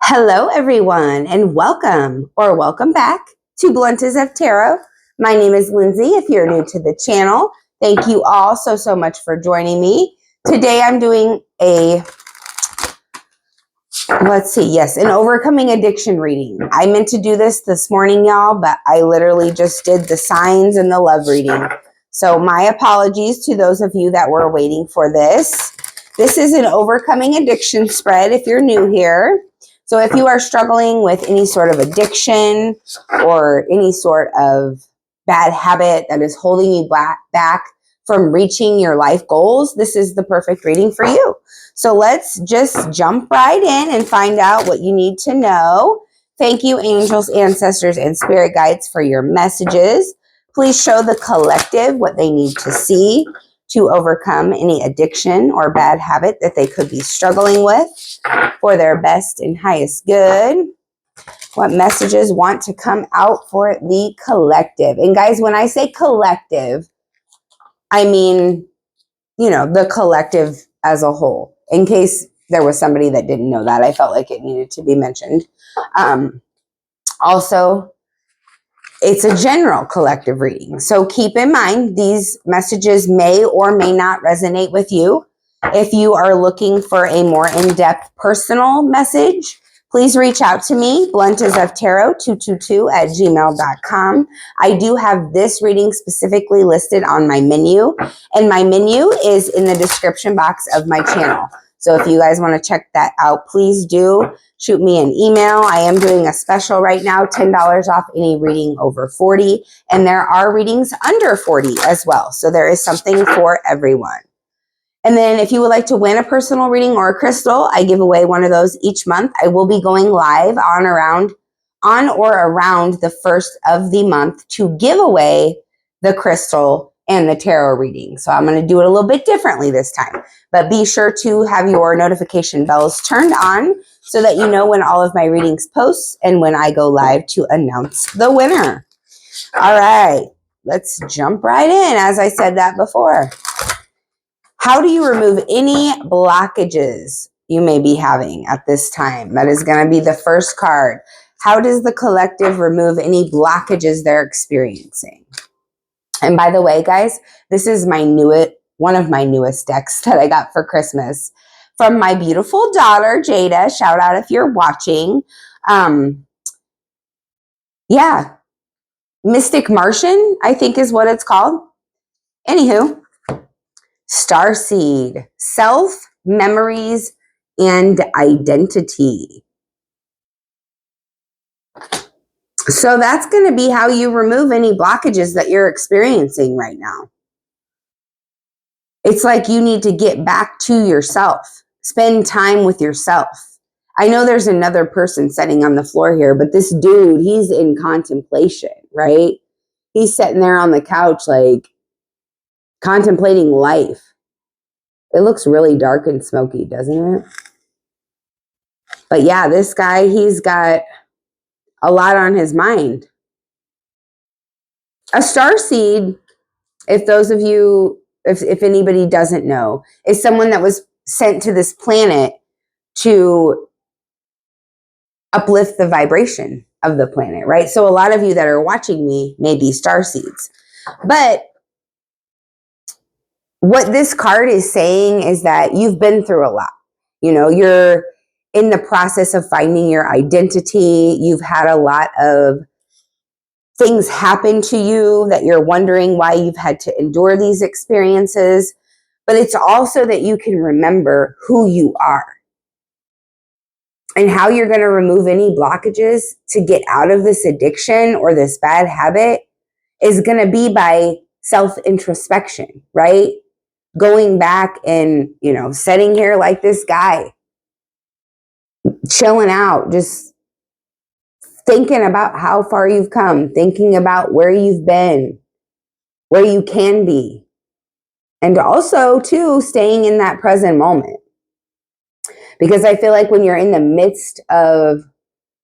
Hello, everyone, and welcome or welcome back to Blunt as F Tarot. My name is Lindsay. If you're new to the channel, thank you all so much for joining me. Today I'm doing an overcoming addiction reading. I meant to do this morning, y'all, but I literally just did the signs and the love reading. So my apologies to those of you that were waiting for this. This is an overcoming addiction spread if you're new here. So if you are struggling with any sort of addiction or any sort of bad habit that is holding you back from reaching your life goals, this is the perfect reading for you. So let's just jump right in and find out what you need to know. Thank you, angels, ancestors, and spirit guides for your messages. Please show the collective what they need to see to overcome any addiction or bad habit that they could be struggling with for their best and highest good. What messages want to come out for the collective? And guys, when I say collective, I mean, the collective as a whole. In case there was somebody that didn't know that, I felt like it needed to be mentioned. Also, it's a general collective reading. So keep in mind, these messages may or may not resonate with you. If you are looking for a more in-depth personal message, please reach out to me, bluntasoftarot222@gmail.com. I do have this reading specifically listed on my menu, and my menu is in the description box of my channel. So if you guys want to check that out, please do shoot me an email. I am doing a special right now, $10 off any reading over 40, and there are readings under 40 as well. So there is something for everyone. And then if you would like to win a personal reading or a crystal, I give away one of those each month. I will be going live on or around the first of the month to give away the crystal and the tarot reading. So I'm going to do it a little bit differently this time. But be sure to have your notification bells turned on so that you know when all of my readings post and when I go live to announce the winner. All right, let's jump right in. As I said that before. How do you remove any blockages you may be having at this time? That is going to be the first card. How does the collective remove any blockages they're experiencing? And by the way, guys, this is one of my newest decks that I got for Christmas from my beautiful daughter, Jada. Shout out if you're watching. Mystic Martian, I think is what it's called. Anywho. Starseed, self, memories, and identity. So that's going to be how you remove any blockages that you're experiencing right now. It's like you need to get back to yourself. Spend time with yourself. I know there's another person sitting on the floor here, but this dude, he's in contemplation, right? He's sitting there on the couch, like, contemplating life. It looks really dark and smoky, doesn't it? But yeah, this guy, he's got a lot on his mind. A starseed, if those of you, if anybody doesn't know, is someone that was sent to this planet to uplift the vibration of the planet, right? So a lot of you that are watching me may be starseeds. But what this card is saying is that you've been through a lot. You're in the process of finding your identity. You've had a lot of things happen to you that you're wondering why you've had to endure these experiences. But it's also that you can remember who you are. And how you're going to remove any blockages to get out of this addiction or this bad habit is going to be by self-introspection, right? Going back and, sitting here like this guy, chilling out, just thinking about how far you've come, thinking about where you've been, where you can be. And also, too, staying in that present moment. Because I feel like when you're in the midst of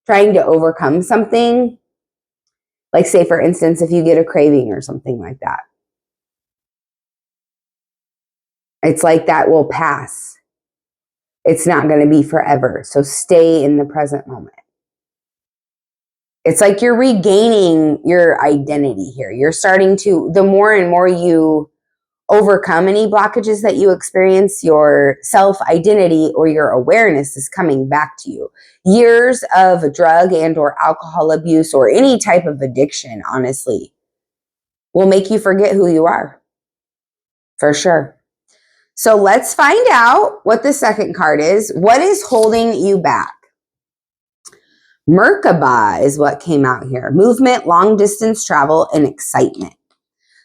trying to overcome something, like say, for instance, if you get a craving or something like that, it's like that will pass. It's not going to be forever. So stay in the present moment. It's like you're regaining your identity here. You're starting to, the more and more you overcome any blockages that you experience, your self-identity or your awareness is coming back to you. Years of drug and or alcohol abuse or any type of addiction, honestly, will make you forget who you are. For sure. So let's find out what the second card is. What is holding you back? Merkaba is what came out here. Movement, long distance travel, and excitement.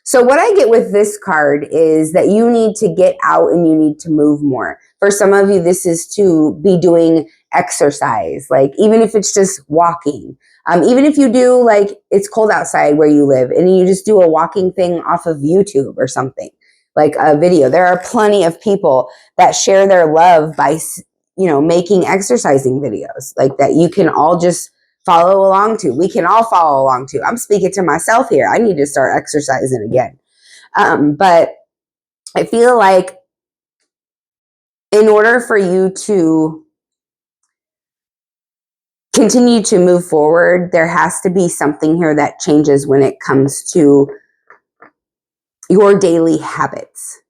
So what I get with this card is that you need to get out and you need to move more. For some of you, this is to be doing exercise, like even if it's just walking. Even if you do, like it's cold outside where you live and you just do a walking thing off of YouTube or something, like a video. There are plenty of people that share their love by, making exercising videos like that. You can all just follow along to. We can all follow along to. I'm speaking to myself here. I need to start exercising again. But I feel like in order for you to continue to move forward, there has to be something here that changes when it comes to your daily habits.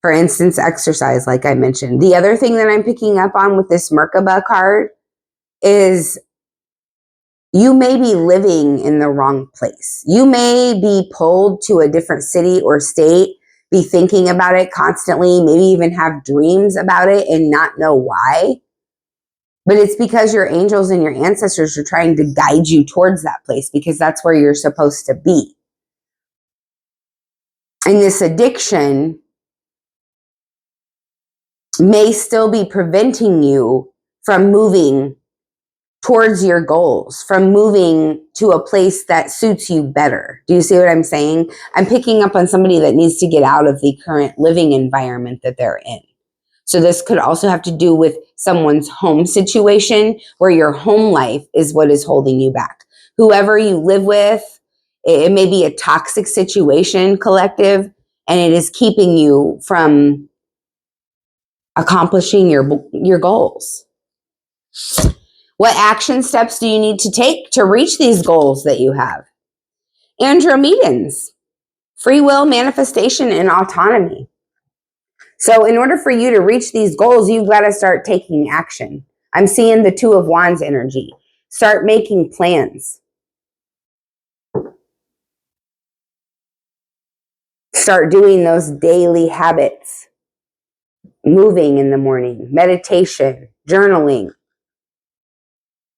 For instance, exercise, like I mentioned. The other thing that I'm picking up on with this Merkaba card is you may be living in the wrong place. You may be pulled to a different city or state, be thinking about it constantly, maybe even have dreams about it and not know why. But it's because your angels and your ancestors are trying to guide you towards that place because that's where you're supposed to be. And this addiction may still be preventing you from moving towards your goals, from moving to a place that suits you better. Do you see what I'm saying? I'm picking up on somebody that needs to get out of the current living environment that they're in. So this could also have to do with someone's home situation where your home life is what is holding you back. Whoever you live with, it may be a toxic situation, collective, and it is keeping you from accomplishing your goals. What action steps do you need to take to reach these goals that you have? Andromedans, free will, manifestation, and autonomy. So in order for you to reach these goals, you've got to start taking action. I'm seeing the Two of Wands energy. Start making plans. Start doing those daily habits. Moving in the morning, meditation, journaling,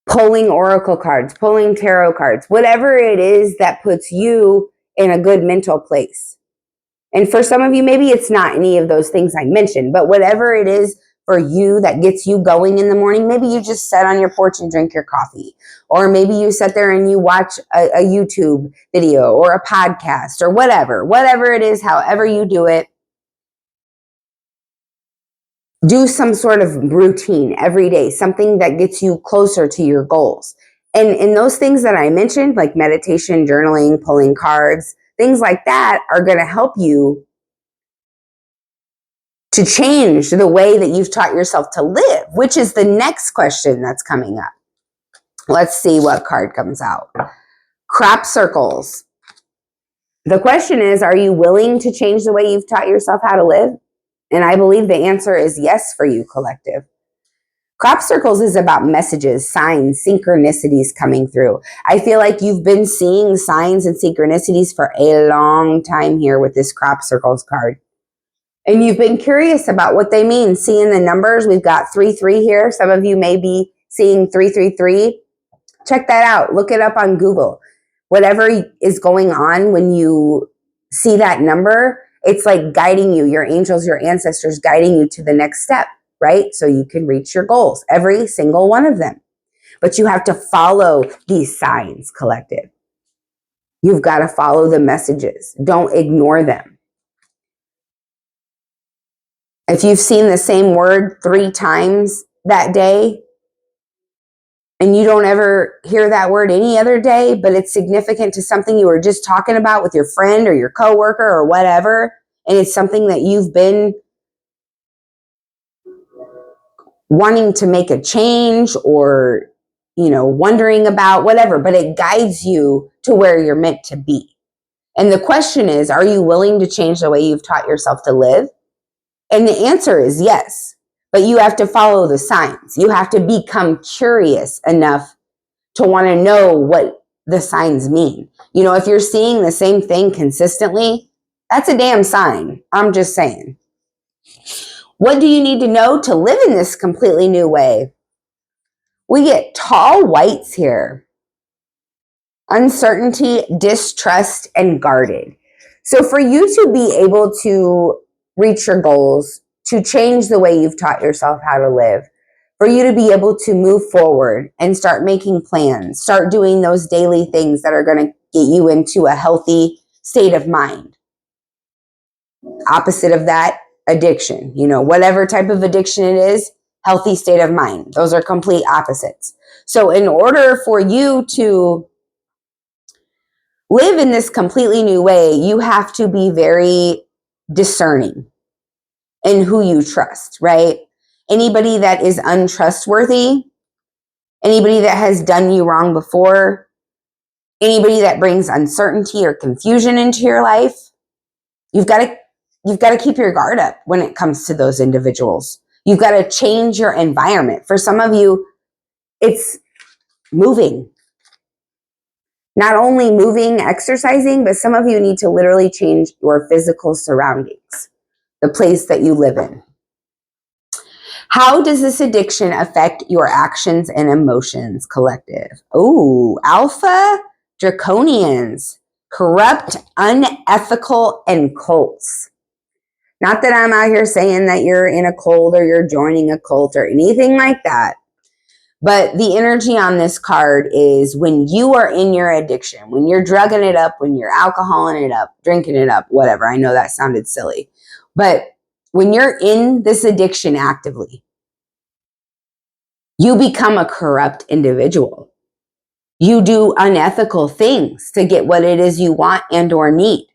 pulling oracle cards, pulling tarot cards, whatever it is that puts you in a good mental place. And for some of you, maybe it's not any of those things I mentioned, but whatever it is for you that gets you going in the morning, maybe you just sit on your porch and drink your coffee. Or maybe you sit there and you watch a YouTube video or a podcast or whatever it is, however you do it. Do some sort of routine every day, something that gets you closer to your goals. And in those things that I mentioned, like meditation, journaling, pulling cards, things like that are going to help you to change the way that you've taught yourself to live, which is the next question that's coming up. Let's see what card comes out. Crop circles. The question is, are you willing to change the way you've taught yourself how to live? And I believe the answer is yes for you, collective. Crop circles is about messages, signs, synchronicities coming through. I feel like you've been seeing signs and synchronicities for a long time here with this crop circles card. And you've been curious about what they mean, seeing the numbers. We've got 33 here. Some of you may be seeing 333. Check that out. Look it up on Google. Whatever is going on when you see that number, it's like guiding you, your angels, your ancestors guiding you to the next step, right? So you can reach your goals, every single one of them. But you have to follow these signs, collective. You've got to follow the messages. Don't ignore them. If you've seen the same word 3 times that day, and you don't ever hear that word any other day, but it's significant to something you were just talking about with your friend or your coworker or whatever, and it's something that you've been wanting to make a change or, wondering about whatever, but it guides you to where you're meant to be. And the question is, are you willing to change the way you've taught yourself to live? And the answer is yes, but you have to follow the signs. You have to become curious enough to want to know what the signs mean. If you're seeing the same thing consistently, that's a damn sign. I'm just saying. What do you need to know to live in this completely new way? We get tall whites here. Uncertainty, distrust, and guarded. So for you to be able to reach your goals, to change the way you've taught yourself how to live, for you to be able to move forward and start making plans, start doing those daily things that are going to get you into a healthy state of mind. Opposite of that, addiction. Whatever type of addiction it is, healthy state of mind. Those are complete opposites. So in order for you to live in this completely new way, you have to be very discerning in who you trust, right? Anybody that is untrustworthy, anybody that has done you wrong before, anybody that brings uncertainty or confusion into your life, you've got to keep your guard up when it comes to those individuals. You've got to change your environment. For some of you, it's moving. Not only moving, exercising, but some of you need to literally change your physical surroundings, the place that you live in. How does this addiction affect your actions and emotions, collective? Oh, alpha, draconians, corrupt, unethical, and cults. Not that I'm out here saying that you're in a cult or you're joining a cult or anything like that. But the energy on this card is when you are in your addiction, when you're drugging it up, when you're alcoholing it up, drinking it up, whatever. I know that sounded silly. But when you're in this addiction actively, you become a corrupt individual. You do unethical things to get what it is you want and or need.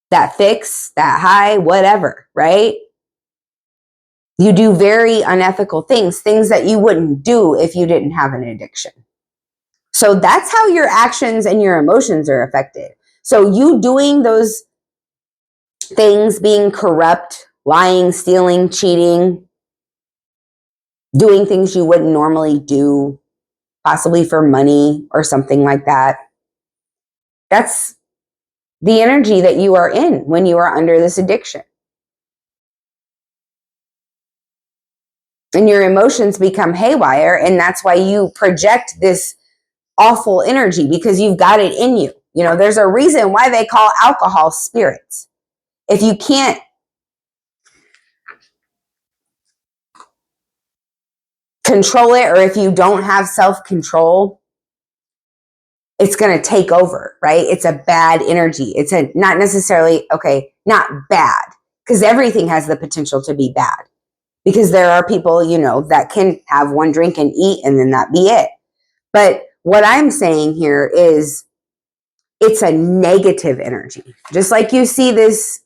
That fix, that high, whatever, right? You do very unethical things that you wouldn't do if you didn't have an addiction. So that's how your actions and your emotions are affected. So you doing those things, being corrupt, lying, stealing, cheating, doing things you wouldn't normally do, possibly for money or something like that. That's the energy that you are in when you are under this addiction. And your emotions become haywire, and that's why you project this awful energy, because you've got it in you. There's a reason why they call alcohol spirits. If you can't control it, or if you don't have self-control, it's going to take over, right? It's a bad energy. It's not necessarily, not bad, because everything has the potential to be bad. Because there are people, that can have one drink and eat and then that be it. But what I'm saying here is it's a negative energy. Just like you see this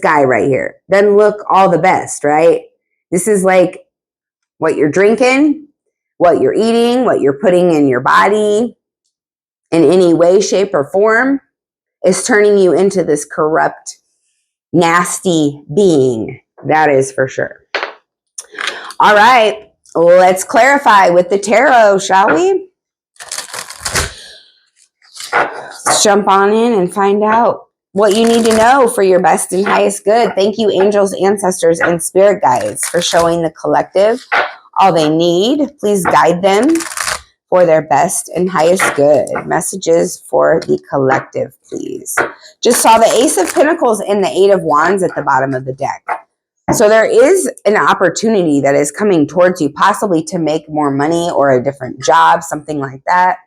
guy right here. Doesn't look all the best, right? This is like what you're drinking, what you're eating, what you're putting in your body in any way, shape, or form is turning you into this corrupt, nasty being. That is for sure. All right, let's clarify with the tarot, shall we? Let's jump on in and find out what you need to know for your best and highest good. Thank you, angels, ancestors, and spirit guides, for showing the collective all they need. Please guide them for their best and highest good. Messages for the collective, please. Just saw the Ace of Pentacles and the Eight of Wands at the bottom of the deck. So there is an opportunity that is coming towards you, possibly to make more money or a different job, something like that.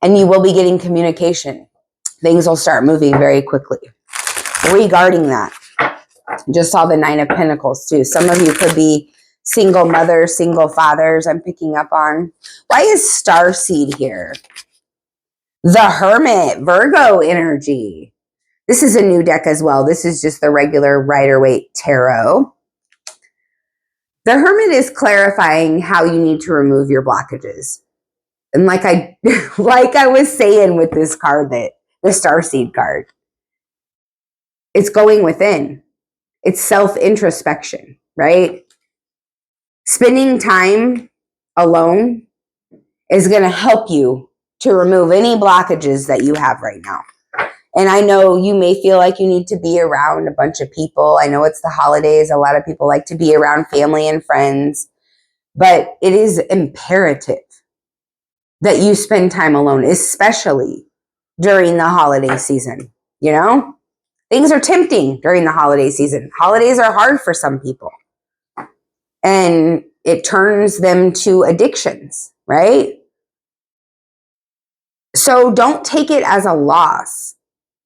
And you will be getting communication. Things will start moving very quickly. Regarding that, just saw the Nine of Pentacles too. Some of you could be single mothers, single fathers, I'm picking up on. Why is Starseed here? The Hermit, Virgo energy. This is a new deck as well. This is just the regular Rider-Waite Tarot. The Hermit is clarifying how you need to remove your blockages. And like I was saying with this card, that the Starseed card, it's going within. It's self-introspection, right? Spending time alone is going to help you to remove any blockages that you have right now. And I know you may feel like you need to be around a bunch of people. I know it's the holidays. A lot of people like to be around family and friends. But it is imperative that you spend time alone, especially during the holiday season. You know, things are tempting during the holiday season. Holidays are hard for some people, and it turns them to addictions, right? So don't take it as a loss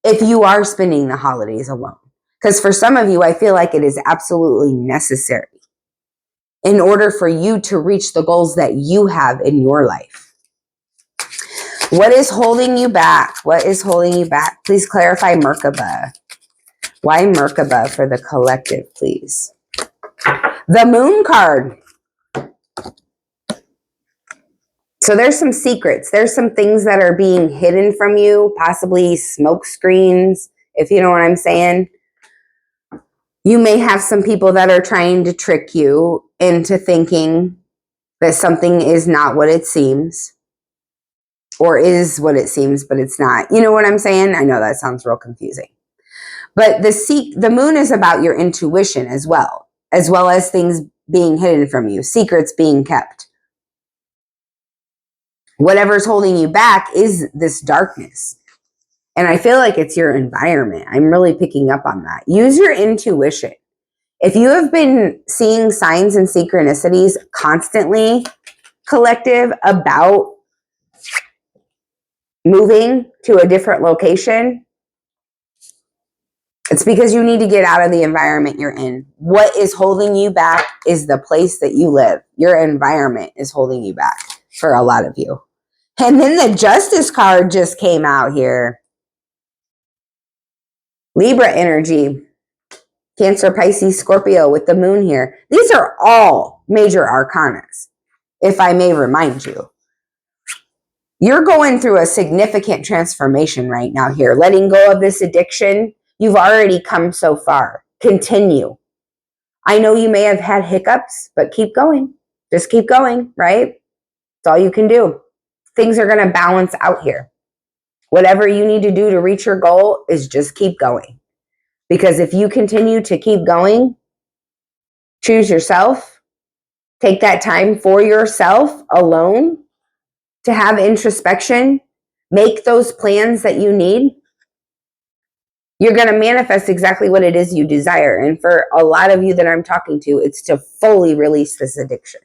if you are spending the holidays alone. Because for some of you, I feel like it is absolutely necessary in order for you to reach the goals that you have in your life. What is holding you back? What is holding you back? Please clarify Merkaba. Why Merkaba for the collective, please? The Moon card. So there's some secrets. There's some things that are being hidden from you, possibly smoke screens, if you know what I'm saying. You may have some people that are trying to trick you into thinking that something is not what it seems, or is what it seems, but it's not. You know what I'm saying? I know that sounds real confusing. But the moon is about your intuition as well as things being hidden from you, secrets being kept. Whatever's holding you back is this darkness. And I feel like it's your environment. I'm really picking up on that. Use your intuition. If you have been seeing signs and synchronicities constantly, collective, about moving to a different location, it's because you need to get out of the environment you're in. What is holding you back is the place that you live. Your environment is holding you back for a lot of you. And then the Justice card just came out here. Libra energy, Cancer, Pisces, Scorpio with the moon here. These are all major arcanas, if I may remind you. You're going through a significant transformation right now here. Letting go of this addiction. You've already come so far. Continue. I know you may have had hiccups, but keep going. Just keep going, right? That's all you can do. Things are going to balance out here. Whatever you need to do to reach your goal is just keep going. Because if you continue to keep going, choose yourself, take that time for yourself alone to have introspection, make those plans that you need, you're going to manifest exactly what it is you desire. And for a lot of you that I'm talking to, it's to fully release this addiction.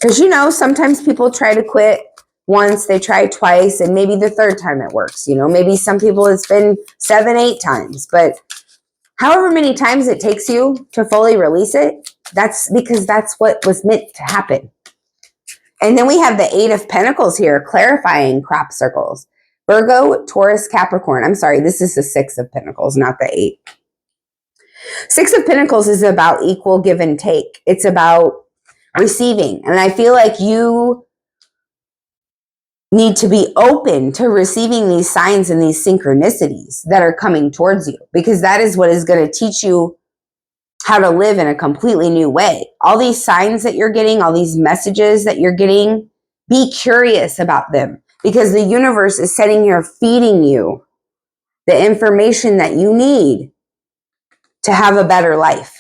Because, you know, sometimes people try to quit once, they try twice, and maybe the third time it works. You know, maybe some people it's been 7, 8 times. But however many times it takes you to fully release it, that's because that's what was meant to happen. And then we have the 8 of Pentacles here, clarifying crop circles. Virgo, Taurus, Capricorn. I'm sorry, this is the 6 of Pentacles, not the 8. 6 of Pentacles is about equal give and take. It's about receiving. And I feel like you need to be open to receiving these signs and these synchronicities that are coming towards you, because that is what is going to teach you how to live in a completely new way. All these signs that you're getting, all these messages that you're getting, be curious about them, because the universe is sitting here feeding you the information that you need to have a better life.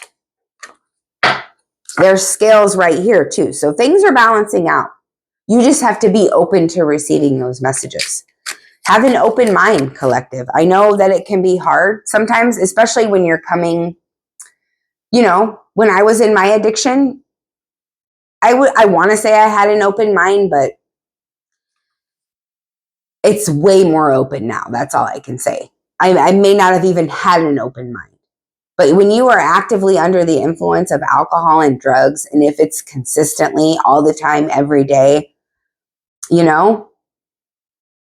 There's scales right here too. So things are balancing out. You just have to be open to receiving those messages. Have an open mind, collective. I know that it can be hard sometimes, especially when you're coming, you know, when I was in my addiction, I want to say I had an open mind, but it's way more open now. That's all I can say. I may not have even had an open mind. But when you are actively under the influence of alcohol and drugs, and if it's consistently all the time, every day, you know,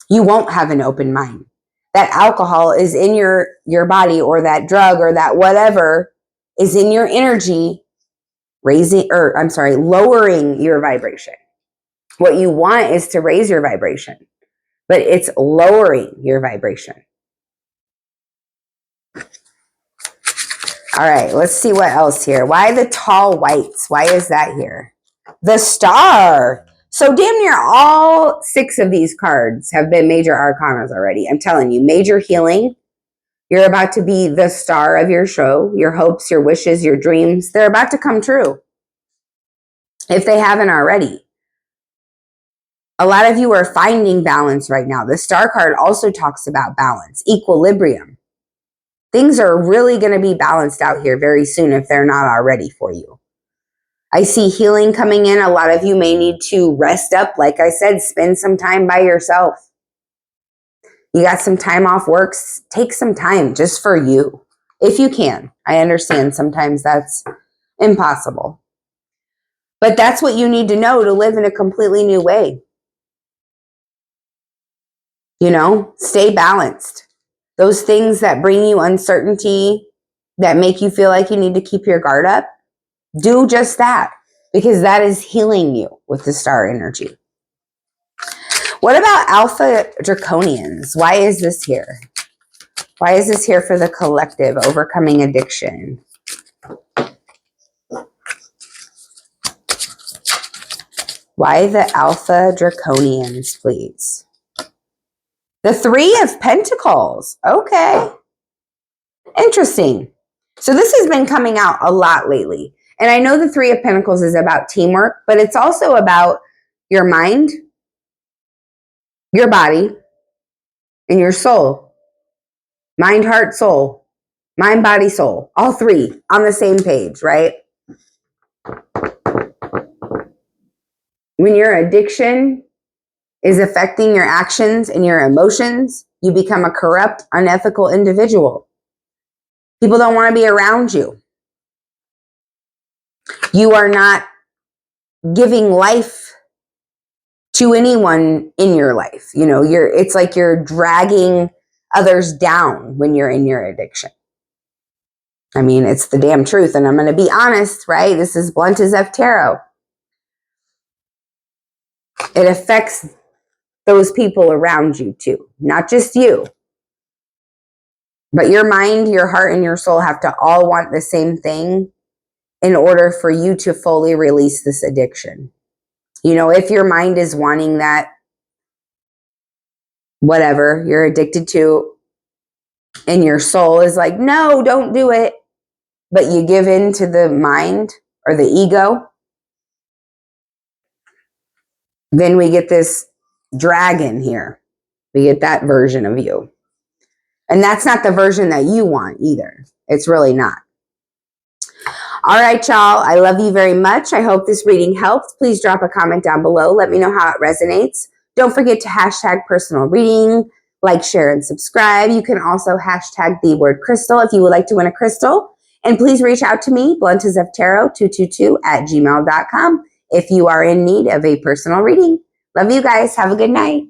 you won't have an open mind. That alcohol is in your body, or that drug or that whatever is in your energy, lowering your vibration. What you want is to raise your vibration, but it's lowering your vibration. All right, let's see what else here. Why the tall whites? Why is that here? The Star. So damn near all 6 of these cards have been major arcanas already. I'm telling you, major healing. You're about to be the star of your show. Your hopes, your wishes, your dreams, they're about to come true. If they haven't already. A lot of you are finding balance right now. The Star card also talks about balance, equilibrium. Things are really going to be balanced out here very soon if they're not already for you. I see healing coming in. A lot of you may need to rest up. Like I said, spend some time by yourself. You got some time off work. Take some time just for you. If you can. I understand sometimes that's impossible. But that's what you need to know to live in a completely new way. You know, stay balanced. Those things that bring you uncertainty, that make you feel like you need to keep your guard up, do just that, because that is healing you with the Star energy. What about Alpha Draconians? Why is this here? Why is this here for the collective, overcoming addiction? Why the Alpha Draconians, please? The 3 of Pentacles. Okay. Interesting. So this has been coming out a lot lately. And I know the 3 of Pentacles is about teamwork, but it's also about your mind, your body, and your soul. Mind, heart, soul. Mind, body, soul. All 3 on the same page, right? When your addiction is affecting your actions and your emotions, you become a corrupt, unethical individual. People don't want to be around you. You are not giving life to anyone in your life. You know, it's like you're dragging others down when you're in your addiction. I mean, it's the damn truth. And I'm going to be honest, right? This is Blunt as F Tarot. It affects those people around you too, not just you. But your mind, your heart, and your soul have to all want the same thing in order for you to fully release this addiction. You know, if your mind is wanting that, whatever you're addicted to, and your soul is like, no, don't do it, but you give in to the mind or the ego, then we get this dragon here. We get that version of you. And that's not the version that you want either. It's really not. All right, y'all. I love you very much. I hope this reading helped. Please drop a comment down below. Let me know how it resonates. Don't forget to hashtag personal reading, like, share, and subscribe. You can also hashtag the word crystal if you would like to win a crystal. And please reach out to me, bluntasoftarot222@gmail.com if you are in need of a personal reading. Love you guys. Have a good night.